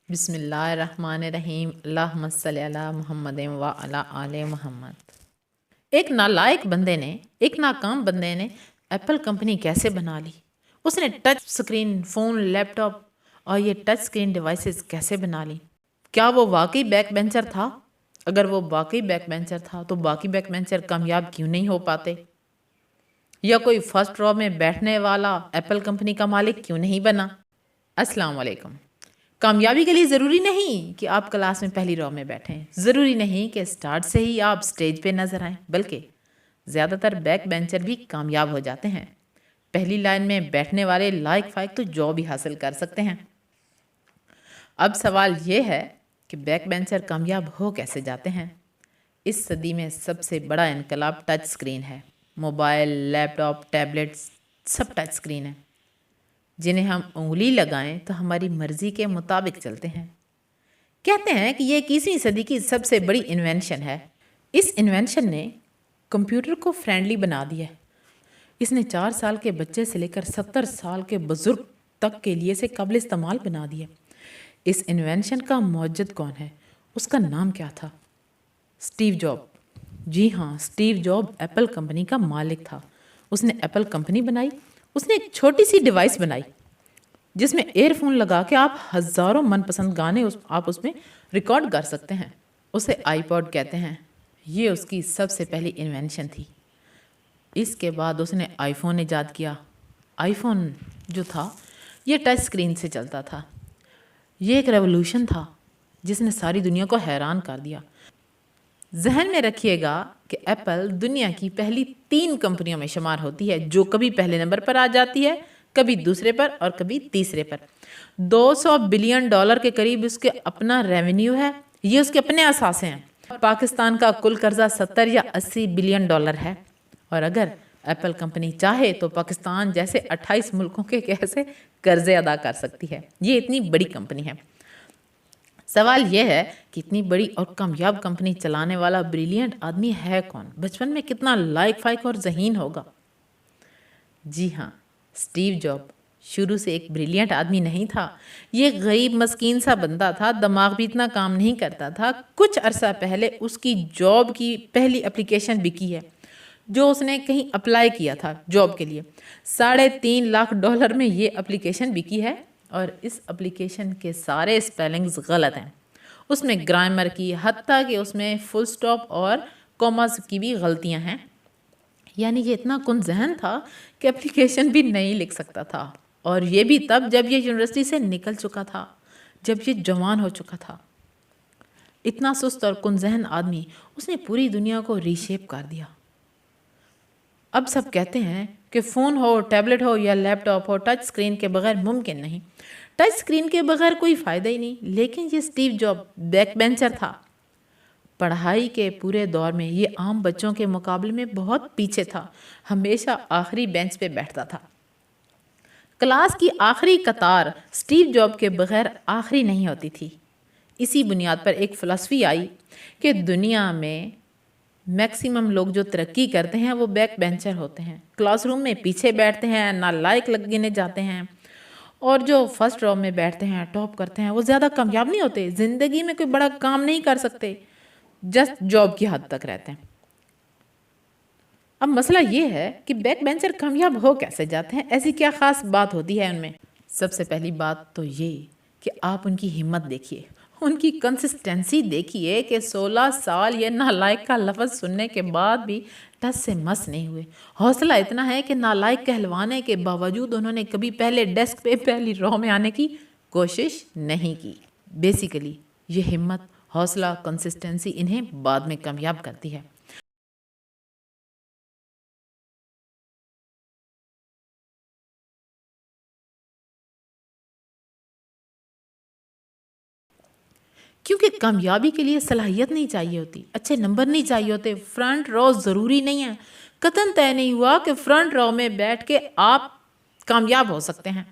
بسم اللہ الرحمن الرحیم، اللہم صلی علی محمد و علی آل محمد۔ ایک نالائق بندے نے، ایک ناکام بندے نے ایپل کمپنی کیسے بنا لی؟ اس نے ٹچ سکرین فون، لیپ ٹاپ اور یہ ٹچ سکرین ڈیوائسز کیسے بنا لی؟ کیا وہ واقعی بیک بینچر تھا؟ اگر وہ واقعی بیک بینچر تھا تو باقی بیک بینچر کامیاب کیوں نہیں ہو پاتے؟ یا کوئی فرسٹ رو میں بیٹھنے والا ایپل کمپنی کا مالک کیوں نہیں بنا؟ السلام علیکم۔ کامیابی کے لیے ضروری نہیں کہ آپ کلاس میں پہلی رو میں بیٹھیں، ضروری نہیں کہ سٹارٹ سے ہی آپ سٹیج پہ نظر آئیں، بلکہ زیادہ تر بیک بینچر بھی کامیاب ہو جاتے ہیں۔ پہلی لائن میں بیٹھنے والے لائق فائق تو جاب بھی حاصل کر سکتے ہیں۔ اب سوال یہ ہے کہ بیک بینچر کامیاب ہو کیسے جاتے ہیں؟ اس صدی میں سب سے بڑا انقلاب ٹچ سکرین ہے۔ موبائل، لیپ ٹاپ، ٹیبلٹس سب ٹچ سکرین ہیں، جنہیں ہم انگلی لگائیں تو ہماری مرضی کے مطابق چلتے ہیں۔ کہتے ہیں کہ یہ 21ویں صدی کی سب سے بڑی انوینشن ہے۔ اس انوینشن نے کمپیوٹر کو فرینڈلی بنا دیا ہے۔ اس نے 4 سال کے بچے سے لے کر 70 سال کے بزرگ تک کے لیے سے قابل استعمال بنا دیا۔ اس انوینشن کا موجد کون ہے؟ اس کا نام کیا تھا؟ Steve job. جی ہاں، سٹیو جاب ایپل کمپنی کا مالک تھا۔ اس نے ایپل کمپنی بنائی۔ اس نے ایک چھوٹی سی ڈیوائس بنائی جس میں ایئر فون لگا کے آپ ہزاروں من پسند گانے آپ اس میں ریکارڈ کر سکتے ہیں۔ اسے آئی پوڈ کہتے ہیں۔ یہ اس کی سب سے پہلی انوینشن تھی۔ اس کے بعد اس نے آئی فون ایجاد کیا۔ آئی فون جو تھا یہ ٹچ سکرین سے چلتا تھا۔ یہ ایک ریولوشن تھا جس نے ساری دنیا کو حیران کر دیا۔ ذہن میں رکھیے گا کہ ایپل دنیا کی پہلی 3 کمپنیوں میں شمار ہوتی ہے جو کبھی پہلے نمبر پر آ جاتی ہے، کبھی دوسرے پر اور کبھی تیسرے پر۔ $200 بلین کے قریب اس کے اپنا ریونیو ہے۔ یہ اس کے اپنے اثاثے ہیں۔ پاکستان کا کل قرضہ 70 یا 80 بلین ڈالر ہے، اور اگر ایپل کمپنی چاہے تو پاکستان جیسے 28 ملکوں کے کیسے قرضے ادا کر سکتی ہے۔ یہ اتنی بڑی کمپنی ہے۔ سوال یہ ہے کہ اتنی بڑی اور کامیاب کمپنی چلانے والا بریلینٹ آدمی ہے کون؟ بچپن میں کتنا لائق فائق اور ذہین ہوگا؟ جی ہاں، سٹیو جاب شروع سے ایک بریلینٹ آدمی نہیں تھا۔ یہ غریب مسکین سا بندہ تھا، دماغ بھی اتنا کام نہیں کرتا تھا۔ کچھ عرصہ پہلے اس کی جاب کی پہلی اپلیکیشن بکی ہے جو اس نے کہیں اپلائی کیا تھا جاب کے لیے۔ $3.5 لاکھ میں یہ اپلیکیشن بکی ہے، اور اس اپلیکیشن کے سارے سپیلنگز غلط ہیں۔ اس میں گرامر کی، حتیٰ کہ اس میں فل سٹاپ اور کوماز کی بھی غلطیاں ہیں۔ یعنی یہ اتنا کن ذہن تھا کہ اپلیکیشن بھی نہیں لکھ سکتا تھا، اور یہ بھی تب جب یہ یونیورسٹی سے نکل چکا تھا، جب یہ جوان ہو چکا تھا۔ اتنا سست اور کن ذہن آدمی، اس نے پوری دنیا کو ری شیپ کر دیا۔ اب سب کہتے ہیں کہ فون ہو، ٹیبلٹ ہو یا لیپ ٹاپ ہو، ٹچ سکرین کے بغیر ممکن نہیں۔ ٹچ سکرین کے بغیر کوئی فائدہ ہی نہیں۔ لیکن یہ سٹیو جاب بیک بینچر تھا۔ پڑھائی کے پورے دور میں یہ عام بچوں کے مقابلے میں بہت پیچھے تھا۔ ہمیشہ آخری بینچ پہ بیٹھتا تھا۔ کلاس کی آخری قطار سٹیو جاب کے بغیر آخری نہیں ہوتی تھی۔ اسی بنیاد پر ایک فلسفی آئی کہ دنیا میں میکسیمم لوگ جو ترقی کرتے ہیں وہ بیک بینچر ہوتے ہیں، کلاس روم میں پیچھے بیٹھتے ہیں، نالائق لگنے جاتے ہیں، اور جو فرسٹ رو میں بیٹھتے ہیں، ٹاپ کرتے ہیں، وہ زیادہ کامیاب نہیں ہوتے، زندگی میں کوئی بڑا کام نہیں کر سکتے، جسٹ جاب کی حد تک رہتے ہیں۔ اب مسئلہ یہ ہے کہ بیک بینچر کامیاب ہو کیسے جاتے ہیں؟ ایسی کیا خاص بات ہوتی ہے ان میں؟ سب سے پہلی بات تو یہ کہ آپ ان کی ہمت دیکھیے، ان کی کنسسٹنسی دیکھیے کہ 16 سال یہ نالائق کا لفظ سننے کے بعد بھی ٹس سے مس نہیں ہوئے۔ حوصلہ اتنا ہے کہ نالائق کہلوانے کے باوجود انہوں نے کبھی پہلے ڈیسک پہ پہلی رو میں آنے کی کوشش نہیں کی۔ بیسیکلی یہ ہمت، حوصلہ، کنسسٹنسی انہیں بعد میں کامیاب کرتی ہے۔ کیونکہ کامیابی کے لیے صلاحیت نہیں چاہیے ہوتی، اچھے نمبر نہیں چاہیے ہوتے، فرنٹ رو ضروری نہیں ہے۔ قطعاً طے نہیں ہوا کہ فرنٹ رو میں بیٹھ کے آپ کامیاب ہو سکتے ہیں۔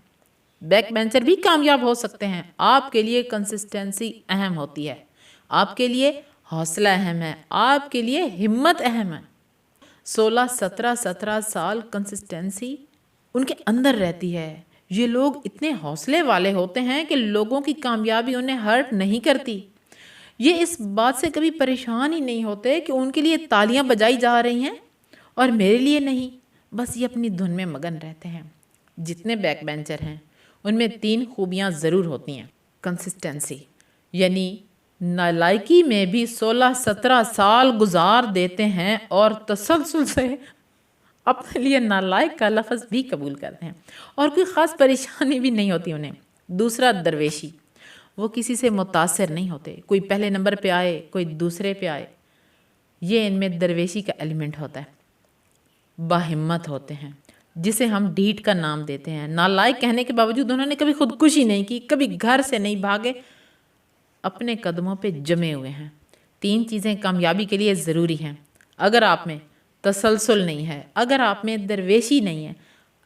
بیک بینچر بھی کامیاب ہو سکتے ہیں۔ آپ کے لیے کنسسٹنسی اہم ہوتی ہے، آپ کے لیے حوصلہ اہم ہے، آپ کے لیے ہمت اہم ہے۔ 16، 17 سال کنسسٹنسی ان کے اندر رہتی ہے، یہ لوگ اتنے حوصلے والے ہوتے ہیں کہ لوگوں کی کامیابی انہیں ہرٹ نہیں کرتی. یہ اس بات سے کبھی پریشان ہی نہیں ہوتے کہ ان کے لیے تالیاں بجائی جا رہی ہیں اور میرے لیے نہیں. بس یہ اپنی دھن میں مگن رہتے ہیں. جتنے بیک بینچر ہیں ان میں 3 خوبیاں ضرور ہوتی ہیں. کنسسٹنسی، یعنی نالائکی میں بھی 16-17 سال گزار دیتے ہیں اور تسلسل سے اپنے لیے نالائق کا لفظ بھی قبول کرتے ہیں اور کوئی خاص پریشانی بھی نہیں ہوتی انہیں. دوسرا، درویشی. وہ کسی سے متاثر نہیں ہوتے. کوئی پہلے نمبر پہ آئے، کوئی دوسرے پہ آئے، یہ ان میں درویشی کا ایلیمنٹ ہوتا ہے. باہمت ہوتے ہیں، جسے ہم ڈھیٹ کا نام دیتے ہیں. نالائق کہنے کے باوجود انہوں نے کبھی خودکشی نہیں کی، کبھی گھر سے نہیں بھاگے، اپنے قدموں پہ جمے ہوئے ہیں. 3 چیزیں کامیابی کے لیے ضروری ہیں. اگر آپ میں تسلسل نہیں ہے، اگر آپ میں درویشی نہیں ہے،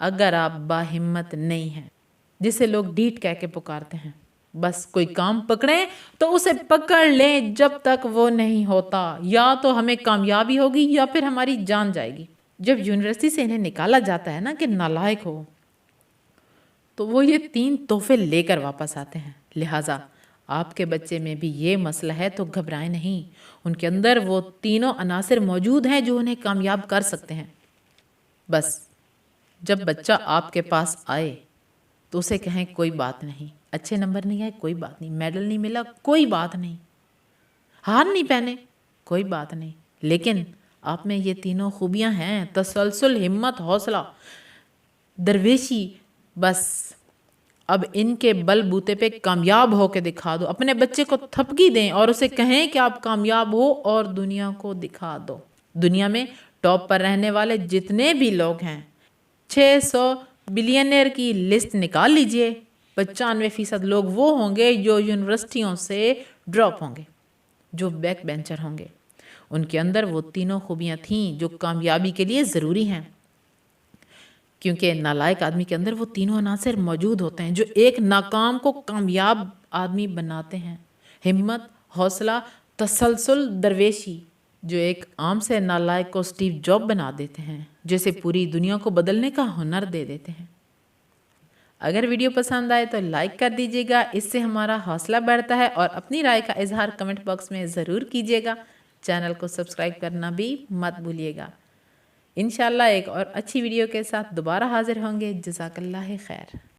اگر آپ باہمت نہیں ہیں، جسے لوگ ڈھیٹ کہہ کے پکارتے ہیں، بس کوئی کام پکڑیں تو اسے پکڑ لیں جب تک وہ نہیں ہوتا. یا تو ہمیں کامیابی ہوگی یا پھر ہماری جان جائے گی. جب یونیورسٹی سے انہیں نکالا جاتا ہے نا کہ نالائق ہو، تو وہ یہ 3 تحفے لے کر واپس آتے ہیں. لہٰذا آپ کے بچے میں بھی یہ مسئلہ ہے تو گھبرائیں نہیں. ان کے اندر وہ تینوں عناصر موجود ہیں جو انہیں کامیاب کر سکتے ہیں. بس جب بچہ آپ کے پاس آئے تو اسے کہیں کوئی بات نہیں، اچھے نمبر نہیں آئے کوئی بات نہیں، میڈل نہیں ملا کوئی بات نہیں، ہار نہیں پہنے کوئی بات نہیں، لیکن آپ میں یہ تینوں خوبیاں ہیں: تسلسل، ہمت، حوصلہ، درویشی. بس اب ان کے بل بوتے پہ کامیاب ہو کے دکھا دو. اپنے بچے کو تھپکی دیں اور اسے کہیں کہ آپ کامیاب ہو اور دنیا کو دکھا دو. دنیا میں ٹاپ پر رہنے والے جتنے بھی لوگ ہیں، 600 بلینئر کی لسٹ نکال لیجئے، 95% لوگ وہ ہوں گے جو یونیورسٹیوں سے ڈراپ ہوں گے، جو بیک بینچر ہوں گے. ان کے اندر وہ تینوں خوبیاں تھیں جو کامیابی کے لیے ضروری ہیں، کیونکہ نالائق آدمی کے اندر وہ تینوں عناصر موجود ہوتے ہیں جو ایک ناکام کو کامیاب آدمی بناتے ہیں: ہمت، حوصلہ، تسلسل، درویشی، جو ایک عام سے نالائق کو سٹیو جاب بنا دیتے ہیں، جیسے پوری دنیا کو بدلنے کا ہنر دے دیتے ہیں. اگر ویڈیو پسند آئے تو لائک کر دیجیے گا، اس سے ہمارا حوصلہ بڑھتا ہے، اور اپنی رائے کا اظہار کمنٹ باکس میں ضرور کیجیے گا. چینل کو سبسکرائب کرنا بھی مت بھولیے گا. انشاءاللہ ایک اور اچھی ویڈیو کے ساتھ دوبارہ حاضر ہوں گے. جزاک اللہ خیر.